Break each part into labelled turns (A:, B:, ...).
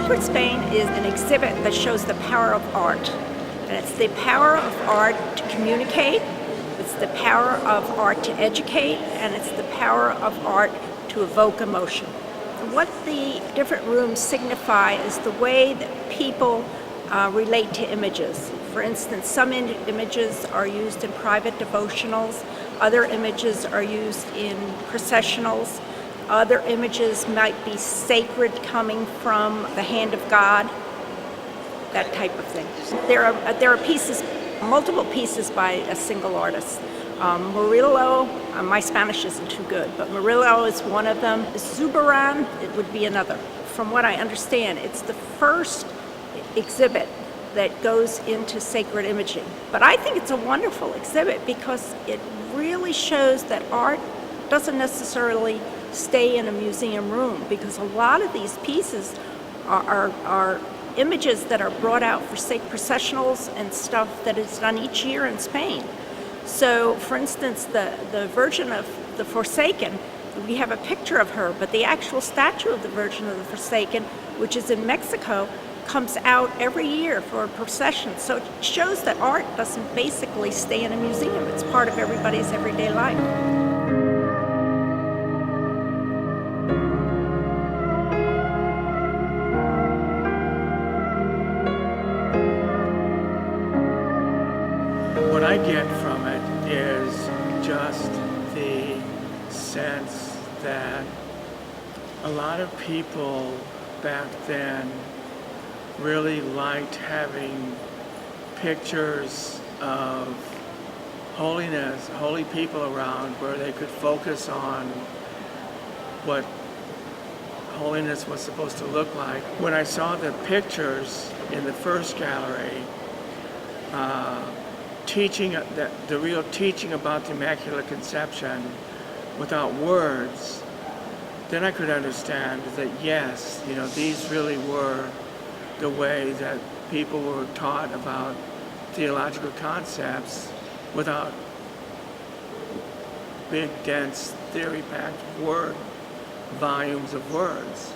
A: Sacred Spain is an exhibit that shows the power of art. And it's the power of art to communicate, it's the power of art to educate, and it's the power of art to evoke emotion. And what the different rooms signify is the way that people relate to images. For instance, some images are used in private devotionals, other images are used in processionals, other images might be sacred coming from the hand of God, that type of thing. There are pieces, multiple pieces by a single artist. Murillo, my Spanish isn't too good, but Murillo is one of them. Zurbarán, it would be another. From what I understand, it's the first exhibit that goes into sacred imaging. But I think it's a wonderful exhibit because it really shows that art doesn't necessarily stay in a museum room, because a lot of these pieces are images that are brought out for processionals and stuff that is done each year in Spain. So, for instance, the Virgin of the Forsaken, we have a picture of her, but the actual statue of the Virgin of the Forsaken, which is in Mexico, comes out every year for a procession. So it shows that art doesn't basically stay in a museum. It's part of everybody's everyday life.
B: What I get from it is just the sense that a lot of people back then really liked having pictures of holiness, holy people around where they could focus on what holiness was supposed to look like. When I saw the pictures in the first gallery, the real teaching about the Immaculate Conception without words, then I could understand that yes, these really were the way that people were taught about theological concepts without big, dense, theory-packed volumes of words.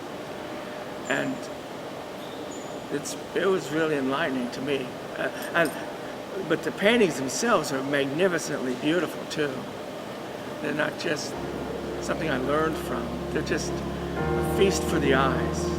B: And it was really enlightening to me. But the paintings themselves are magnificently beautiful too. They're not just something I learned from. They're just a feast for the eyes.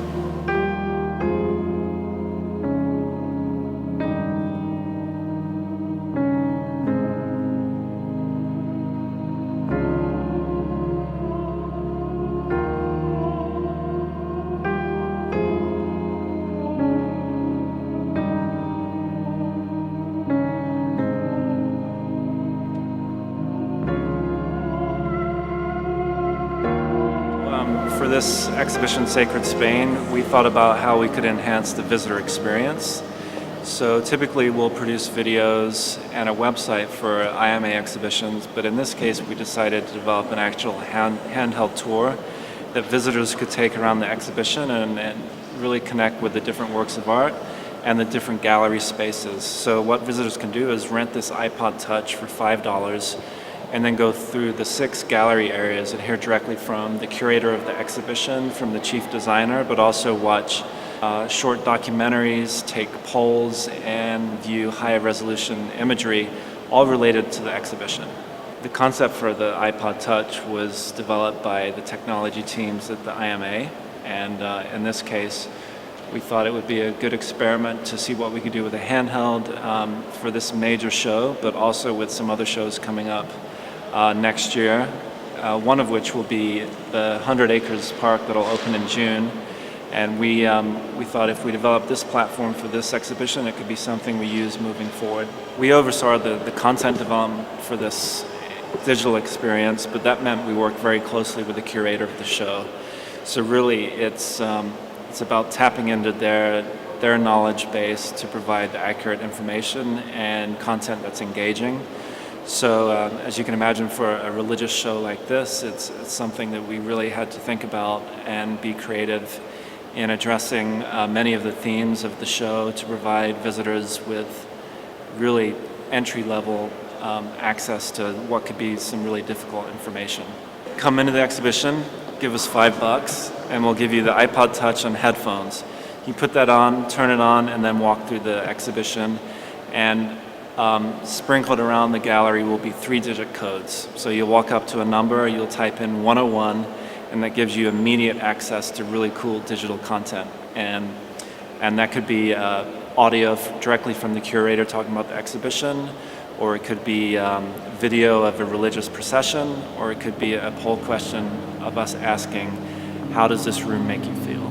C: For this exhibition, Sacred Spain, we thought about how we could enhance the visitor experience. So typically we'll produce videos and a website for IMA exhibitions, but in this case we decided to develop an actual handheld tour that visitors could take around the exhibition and really connect with the different works of art and the different gallery spaces. So what visitors can do is rent this iPod Touch for $5 and then go through the 6 gallery areas and hear directly from the curator of the exhibition, from the chief designer, but also watch short documentaries, take polls, and view high-resolution imagery, all related to the exhibition. The concept for the iPod Touch was developed by the technology teams at the IMA, and in this case, we thought it would be a good experiment to see what we could do with a handheld for this major show, but also with some other shows coming up next year, one of which will be the 100 Acres Park that'll open in June. And we thought if we developed this platform for this exhibition, it could be something we use moving forward. We oversaw the content development for this digital experience, but that meant we worked very closely with the curator of the show. So really, it's about tapping into their knowledge base to provide the accurate information and content that's engaging. So as you can imagine, for a religious show like this, it's something that we really had to think about and be creative in addressing many of the themes of the show to provide visitors with really entry-level access to what could be some really difficult information. Come into the exhibition, give us $5, and we'll give you the iPod Touch and headphones. You put that on, turn it on, and then walk through the exhibition. And sprinkled around the gallery will be 3-digit codes. So you'll walk up to a number, you'll type in 101, and that gives you immediate access to really cool digital content. And that could be audio directly from the curator talking about the exhibition, or it could be video of a religious procession, or it could be a poll question of us asking, how does this room make you feel?